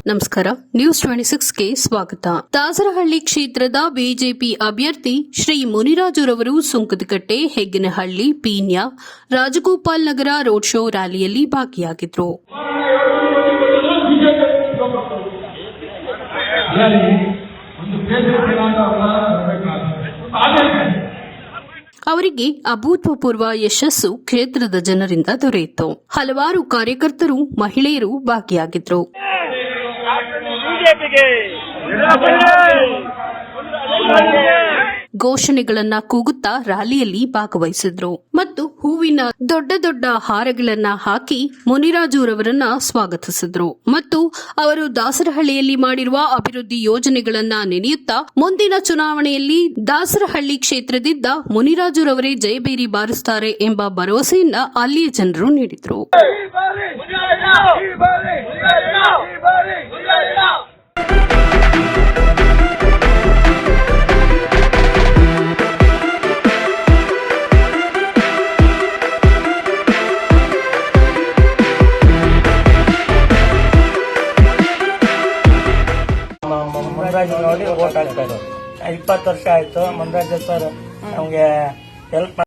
ನಮಸ್ಕಾರ. ನ್ಯೂಸ್ 26ಗೆ ಸ್ವಾಗತ. ದಾಸರಹಳ್ಳಿ ಕ್ಷೇತ್ರದ ಬಿಜೆಪಿ ಅಭ್ಯರ್ಥಿ ಶ್ರೀ ಮುನಿರಾಜುರವರು ಸುಂಕದಕಟ್ಟೆ, ಹೆಗ್ಗನಹಳ್ಳಿ, ಪೀಣ್ಯ, ರಾಜಗೋಪಾಲ್ ನಗರ ರೋಡ್ ಶೋ ರ್ಯಾಲಿಯಲ್ಲಿ ಭಾಗಿಯಾಗಿದ್ದರು. ಅವರಿಗೆ ಅಭೂತಪೂರ್ವ ಯಶಸ್ಸು ಕ್ಷೇತ್ರದ ಜನರಿಂದ ದೊರೆಯಿತು. ಹಲವಾರು ಕಾರ್ಯಕರ್ತರು, ಮಹಿಳೆಯರು ಭಾಗಿಯಾಗಿದ್ದರು. ಘೋಷಣೆಗಳನ್ನ ಕೂಗುತ್ತಾ ರ್ಯಾಲಿಯಲ್ಲಿ ಭಾಗವಹಿಸಿದ್ರು ಮತ್ತು ಹೂವಿನ ದೊಡ್ಡ ದೊಡ್ಡ ಹಾರಗಳನ್ನ ಹಾಕಿ ಮುನಿರಾಜುರವರನ್ನ ಸ್ವಾಗತಿಸಿದ್ರು ಮತ್ತು ಅವರು ದಾಸರಹಳ್ಳಿಯಲ್ಲಿ ಮಾಡಿರುವ ಅಭಿವೃದ್ಧಿ ಯೋಜನೆಗಳನ್ನ ನೆನೆಯುತ್ತಾ ಮುಂದಿನ ಚುನಾವಣೆಯಲ್ಲಿ ದಾಸರಹಳ್ಳಿ ಕ್ಷೇತ್ರದಿಂದ ಮುನಿರಾಜುರವರೇ ಜಯಬೇರಿ ಬಾರಿಸುತ್ತಾರೆ ಎಂಬ ಭರವಸೆಯನ್ನ ಅಲ್ಲಿಯ ಜನರು ನೀಡಿದರು. ಮುನ್ರಾಜ್ ನೋಡಿ ವೋಟ್ ಹಾಕ್ತಾರೆ. 20 ವರ್ಷ ಆಯ್ತು. ಮುನ್ರಾಜ್ ಸರ್ ನಮ್ಗೆ ಹೆಲ್ಪ್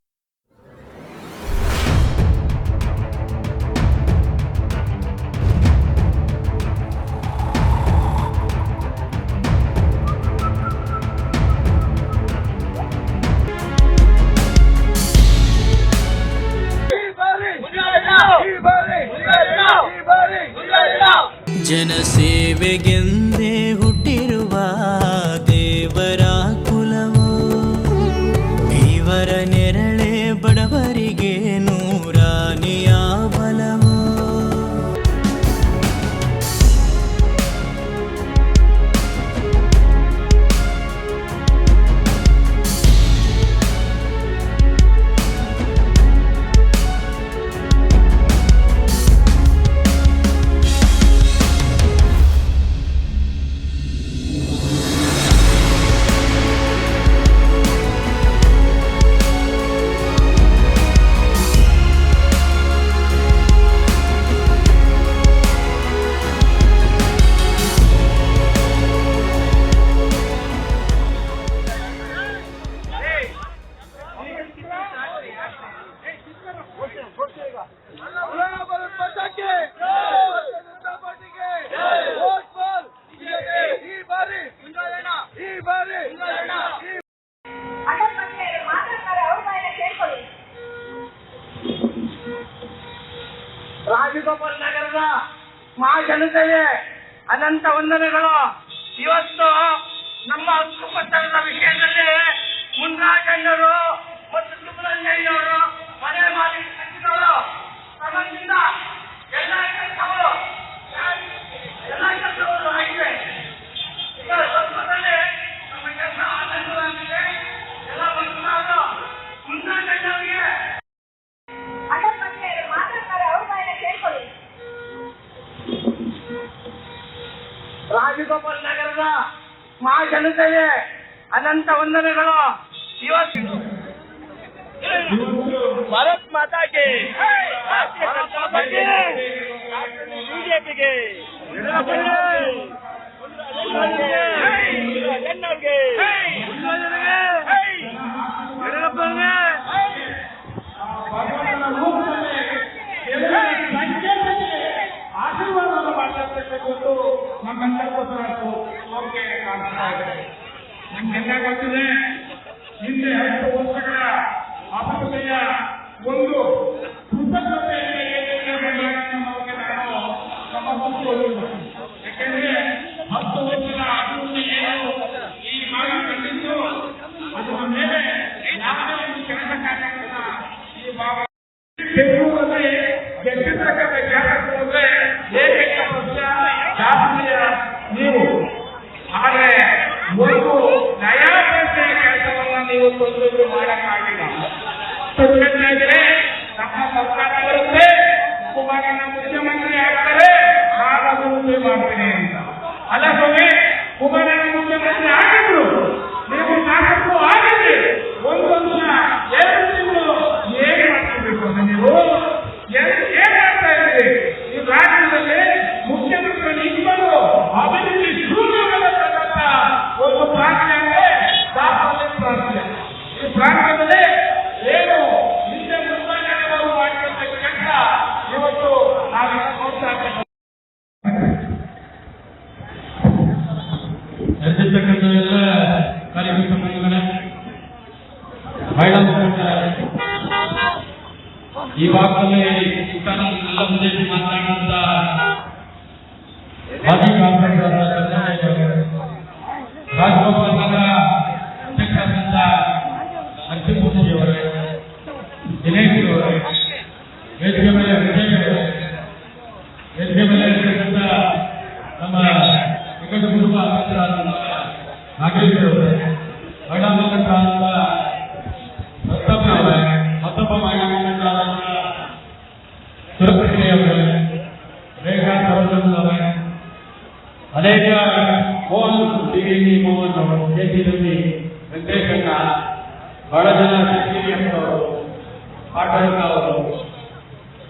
ಜನಸೇವೆಗೆಂದೇ ಹುಟ್ಟಿರುವ ದೇವರ ಕುಲವೋ, ಇವರ ನೆರಳೆ ಬಡವರಿಗೆ ನೂರಾನೆಯ ಬಲವೋ. ರಾಜಗೋಪಾಲ್ ನಗರದ ಮಹಾಜನತೆಗೆ ಅನಂತ ವಂದನೆಗಳು. ಇವತ್ತು ನಮ್ಮ ಹಕ್ಕುಪತ್ರದ ವಿಷಯದಲ್ಲಿ ಮುನ್ರಾಜಣ್ಣವರು ಮತ್ತು ಸುಬ್ರಹ್ಮಣ್ಯವರು ಮನೆ ಮಾಲಿಕ ಸಚಿವರು ತಮ್ಮಿಂದ ಎಲ್ಲ ಕೆಲಸಗಳು ಆಗಿದೆ. ಸ್ವಲ್ಪದಲ್ಲಿ ನಮ್ಮ ಕೆಲಸ ಆನಂದವಾಗಿದೆ. ಎಲ್ಲ ಬಂದು ಮುನ್ರಾಜಣ್ಣವರಿಗೆ ರಾಜಗೋಪಾಲ್ ನಗರದ ಮಹಾಜನತೆಗೆ ಅನಂತ ವಂದನೆಗಳು. ಇವತ್ತು ಭಾರತ್ ಮಾತಾಗೆ ಬಿಜೆಪಿಗೆ ಆಶೀರ್ವಾದ ಮಾಡತಕ್ಕಂಥದ್ದು ನಮ್ಮೆಲ್ಲರಿಗೂ ಓಕೆ ಕಾಣಿಸ್ತಾ ಇದೆ. ನಿಮ್ಗೆಲ್ಲ ಗೊತ್ತಿದೆ, ಹಿಂದೆ 10 ವರ್ಷಗಳ ಅಭಿವೃದ್ಧಿಯ ಒಂದು ಕೃತಜ್ಞತೆಯನ್ನು ನಾನು ಸಮರ್ಪಿಸಿಕೊಳ್ಳುವುದು. ಯಾಕೆಂದ್ರೆ 10 ವರ್ಷದ ಅಭಿವೃದ್ಧಿ ಏನು ಈ ಭಾಗ ಕಂಡಿದ್ದು, ಅದರ ಮೇಲೆ ಯಾವುದೇ ಒಂದು ಕೆಲಸ ಕಾರ್ಯಗಳನ್ನ ಈ ಭಾಗ ಬೆಂಗಳೂರಲ್ಲಿ ಗೆದ್ದಿರ್ತಕ್ಕಂಥ ಜಾಗಕ್ಕೆ ಏಕೈಕ ಪಕ್ಷ ಜಾತಿಯ ನೀವು. ಆದರೆ ಒಂದು ನಯಾ ಪೈಸೆಯ ಕೆಲಸವನ್ನ ನೀವು ತೊಂದರೆ ಮಾಡಕ್ಕಾಗಿಲ್ಲ. ತೊಂದರೆ ನಮ್ಮ ಸರ್ಕಾರ ಬರುತ್ತೆ, ಕುಮಾರಣ್ಣ ಮುಖ್ಯಮಂತ್ರಿ ಆಗ್ತಾರೆ, ಆಗ ಅಭಿವೃದ್ಧಿ ಮಾಡ್ತೀನಿ ಅಂತ. ಅಲ್ಲ ಸ್ವಾಮಿ, ಕುಮಾರಣ್ಣ ಮುಖ್ಯಮಂತ್ರಿ ಆಗಿದ್ರು, ನೀವು ನಾಲ್ಕು ಆಗಿದ್ರಿ. ಒಂದು ವರ್ಷ 2 ತಿಂಗಳು ಹೇಗೆ ಮಾಡ್ತಿರ್ಬೇಕು ನೀವು? ಏನ್ ಮಾಡ್ತಾ ಇದ್ದೀರಿ? ಈ ರಾಜ್ಯದಲ್ಲಿ ಮುಖ್ಯಮಂತ್ರಿ ಇಬ್ಬರು ಕಾರ್ಮಿಕ ಸಂಘಟನೆ ಮಹಿಳಾ ಮುಖಂಡ ಈ ಭಾಗದಲ್ಲಿ ಎಲ್ಲ ಉದ್ದೇಶಿ ಮಾತನಾಡಿದಂತ ಮಾಜಿ ಕಾರ್ಪೊರೇಟರ್ ರಾಜಗೋಪಾಲ್ ನಗರ ಅಧ್ಯಕ್ಷರಾದಂತ ನರಸಿಂಹಮೂರ್ತಿ ಅವರೇ, ದಿನೇಶ್ ಅವರೇ, ವೇದಿಕೆ ಮೇಲೆ ವೇದಿಕೆ ಮೇಲೆ ಇರ್ತಕ್ಕಂಥ ನಮ್ಮ ನಿಕಟ ಕುಟುಂಬ ಅಧ್ಯಕ್ಷರಾದಂತ ನಾಗೇಶ್ ಅವರೇ, ಮಹಿಳಾ ಮುಖಂಡರಾದಂತ ರತ್ನಪ್ಪ ಅವರೇ, ಮತ್ತೊಬ್ಬ ಮಹಿಳಾ ಮುಖಂಡರಾದಂತ ಸುರಪ್ರಿಯ ಅವರೇ, ರೇಖಾ ಸರೋಜನ್ ಅವರೇ, ಅನೇಕ ಮೋಹನ್ ಮೋಹನ್ ಅವರು, ಕೆಸಿ ರವಿ, ವೆಂಕಟೇಶಣ್ಣ, ಬಹಳ ಜನ ಅವರು, ಪಾಟಣ್ಣ ಅವರು,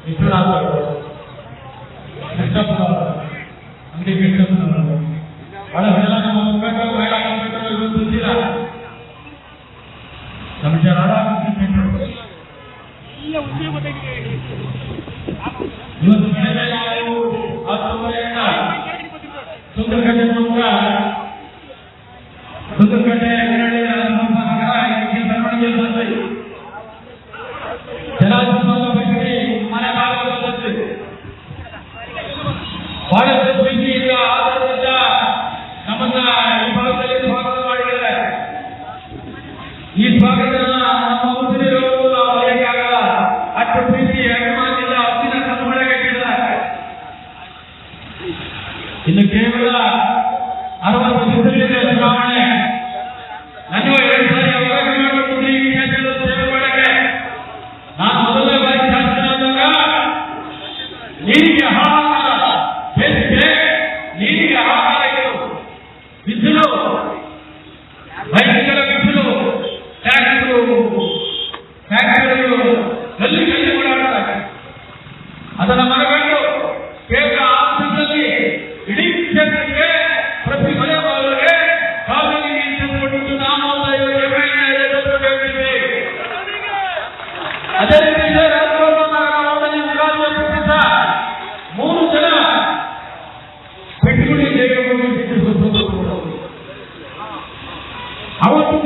ವಿಶ್ವನಾಥ್ ಅವರು, ಕೃಷ್ಣಪ್ಪನವರು, ಅಂಗಡಿ ಕೃಷ್ಣಪ್ಪನವರು, ಬಹಳ ಜನ ನಮ್ಮ ಮುಖಂಡರು ಮಹಿಳಾ ಮುಖಂಡರು ಇವತ್ತಿಲ್ಲ. ನಮ್ಮ ಇವತ್ತು ಬೆಳಗ್ಗೆ ನಾವು 10:30 ಸುಂದರಕಟ್ಟೆ ಮೂಲಕ ಸುಂದರಕಟ್ಟೆ ಜನಾಧಿಪತ್ಯ ಬಗ್ಗೆ ಮನೆ ಭಾಗವಹಿಸುತ್ತೆ. ಬಹಳಷ್ಟು ಪ್ರೀತಿಯಿಂದ ಆಧಾರದಿಂದ ನಮ್ಮನ್ನ ಈ ಭಾಗದಲ್ಲಿ ಸ್ವಾಗತ ಮಾಡಿದ್ದಾರೆ. ಈ ಸ್ವಾಗತ ನಮ್ಮ ಮುಸ್ಲಿಮರು ನಾವು ಹೇಗಾಗಲ್ಲ, ಅಷ್ಟು ಪ್ರೀತಿ ಅಭಿಮಾನಿಲ್ಲ, ಹತ್ತಿನ ಕನ್ನಡಗಿದ್ದಾರೆ. ಇನ್ನು ಕೇವಲ 60 ದಿವಸಗಳಿದೆ ಚುನಾವಣೆ. ನನಗೂ 2 ಸಾರಿ ಅವಕಾಶ ಮಾಡಿಕೊಟ್ಟಿದ್ದೆ ಈ ಕ್ಷೇತ್ರದ ಸೇವೆ ಮಾಡಕ್ಕೆ. ನಾನು ಮೊದಲನೇ ಬಾರಿ ಶಾಸಕರಾದಾಗ ನೀರಿಗೆ ಹಾಹಾಕಾರ, ಬೇಸಿಗೆ ನೀರಿಗೆ ಹಾಹಾಕಾರ ಇತ್ತು, ಬಿಸಿಲು, ಭಯಂಕರ ಬಿಸಿಲು, ಫ್ಯಾಕ್ಟರಿಗಳು ಗಲ್ಲಿ ಗಲ್ಲಿ ಓಡಾಡ್ತಾರೆ. ಅದನ್ನು ಮನಗಂಡು ಕೇವಲ ಆಫೀಸಲ್ಲಿ ಇಡೀ ಕ್ಷೇತ್ರಕ್ಕೆ ಪ್ರತಿ ಮನೆ ಬಾಗಿಲಿಗೆ ಕಾವೇರಿ ನೀರು ಕೊಟ್ಟು ನಾವು ಅದೇ ರೀತಿ ಮುಖಾಂತರ 3 ಜನ ಪೆಟ್ಟಿಗೆ ಅವತ್ತು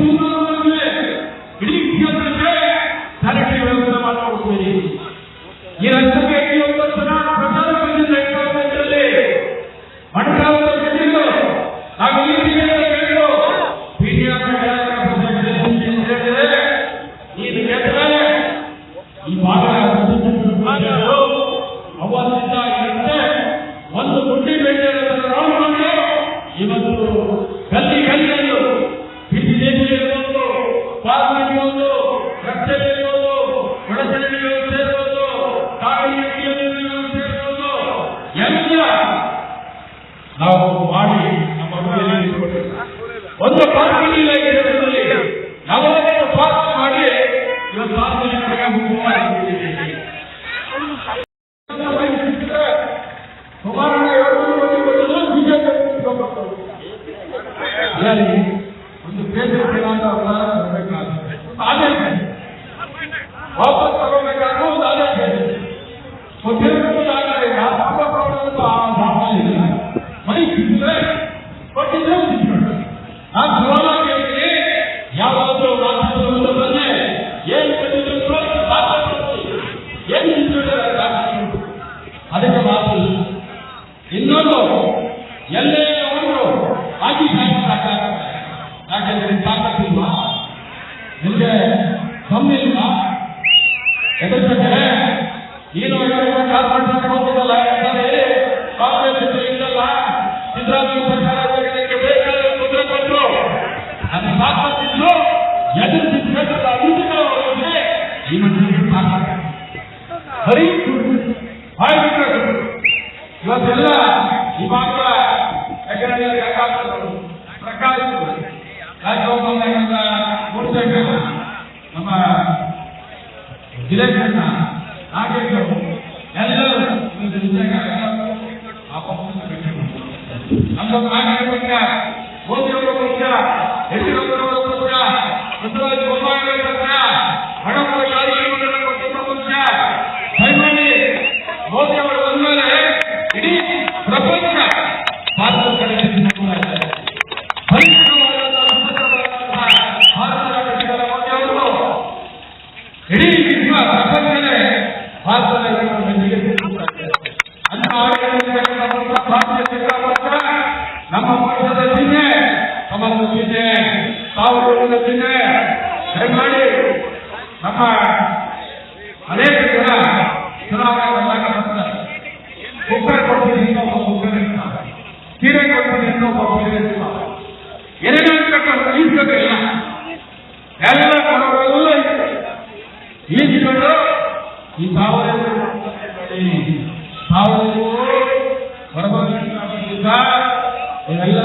ಇಡೀ ಕ್ಷೇತ್ರಕ್ಕೆ ಸ್ಯಾನಿಟರಿ ವ್ಯವಸ್ಥೆ ಮಾಡಿಕೊಡ್ತೀವಿ. ಈ ರಾಜ್ಯಕ್ಕೆ 9 ಜನ ಪ್ರಚಾರ ಬಂದಿದ್ದ 2008ರಲ್ಲಿ ಮಣಕಾಲದ ಗೆದ್ದಿದ್ದು ನಾವು ಈ ಕ್ಷೇತ್ರ ಕೇಳಿದ್ರು ಈ ಕ್ಷೇತ್ರ ಈ ಭಾಗದ ಅವತ್ತಿಂದ ಒಂದು ಗುಡ್ಡಿ ಬೆಳೆದು ಇವತ್ತು ಗಲ್ಲಿ ಗಲ್ಲಿಯಲ್ಲೂ ಬಿಸಿ ಇರ್ಬೋದು, ಪಾರ್ಲಿಮೆಂಟ್ ಇರ್ಬೋದು, ರಸ್ತೆ ಇರ್ಬೋದು, ಒಳಚರಂಡಿಗಳು ಸೇರ್ಬೋದು, ಕಾವೇರಿ ಸೇರ್ಬೋದು, ಎಲ್ಲ ನಾವು ಮಾಡಿ ನಮ್ಮ ಒಂದು ಪಾರ್ಕಿಂಗ್ ಇಲ್ಲ ಈ ದೇಶದಲ್ಲಿ. ಯಾವಾಗಲೂ ಪಾರ್ಕ್ ಮಾಡಿ ಇವತ್ತು ಸಾರ್ವಜನಿಕರಿಗೆ ಸುಮಾರು 700 ಬಿಜೆಪಿ ಒಂದು ಬೇಸಿಗೆ ಆದೇಶ ವಾಪಸ್ ತಗೋಬೇಕಾದ್ರೂ ಒಂದು ಆದೇಶ ಮೈ ಸಿಕ್ಕಿದ್ರೆ ಕೊಟ್ಟಿದ್ರೆ ನಾನು ಸವಾಲ ಕೇಳಿದ್ರೆ ಯಾವಾಗಲೂ ಮಾತಾಡೋದನ್ನೇ ಏನು ಬಂದಿದ್ರು ಏನು ಅದಕ್ಕೆ ಮಾತು. ಇನ್ನೊಂದು ಎಲ್ಲೇ ಅವರು ಆಗಿ ಯಾಕೆಂದ್ರೆ ತಾಕತ್ತಿಲ್ವಾ, ನಿಮಗೆ ಕಮ್ಮಿಲ್ವಾ, ಎದುರ್ತಾರೆ ಏನು ಕಾರ್ಪೊರೇಟ್ ಹೋಗೋದಲ್ಲ, ಕಾಂಗ್ರೆಸ್ ಇಲ್ಲಲ್ಲ, ಸಿದ್ದರಾಮಯ್ಯ ಸರ್ಕಾರ ಬೇಕಾದ ತೊಂದರೆ ಕೊಟ್ಟರು, ಅದು ತಾಕತ್ತಿದ್ರು ಎದುರಿಸಿ ಕ್ಷೇತ್ರದ ಅಭಿವೃದ್ಧಿಗಳೇ ಈ ಹರಿ ಆಗಿಬಿಟ್ರೆ ಇವತ್ತೆಲ್ಲ ಈ ಭಾಗದ ಪ್ರಕಾಶ್ ರಾಜಗೋಪಾಲ ಮೂರ್ತಿ ನಮ್ಮ ದಿನೇಶಣ್ಣ ನಾಗೇಶ್ ಎಲ್ಲರೂ ನಮ್ಮ ನಾಗರಿಕ ಮೋದಿಯವರ ಪಕ್ಷ, ಯಡಿಯೂರಪ್ಪನವರ ಪಕ್ಷ, ಬಸವರಾಜ ಬೊಮ್ಮಾಯಿಯವರ ಪಕ್ಷ, ಹಣಪುರ ಕಾರ್ಯಕ್ರಮಗಳ ಪಕ್ಷ ದಯಮಾಡಿ ಮೋದಿ ಅವರು ಬಂದ್ಮೇಲೆ ಇಡೀ ಪ್ರಪಂಚ ಭಾರತ ಕಡೆ ಮಾಡುವುದರಿಂದ ದಯಮಾಡಿ ನಮ್ಮ ಅನೇಕ ಜನ ಚುನಾವಣೆ ಬಂದಾಗ ಬರ್ತಾರೆ. ಕುಕ್ಕರ್ ಕೊಡ್ತೀನಿ ಇನ್ನೊಬ್ಬ ಕುಕ್ಕರ್ ಇರ್ತಾರೆ, ಸೀರೆ ಕೊಡ್ತೀನಿ ಇನ್ನೊಬ್ಬ ಸೀರೆ ಇರ್ತಾರೆ, ಏನೇನೋ ಈಸ್ಬೇಕಿಲ್ಲ, ಎಲ್ಲ ಕೊಡೋರೆಲ್ಲ ಈಸ್ಕೊಂಡು ಈ ಸಾವಯವ ಹೊರಬಂದ ಇವೆಲ್ಲ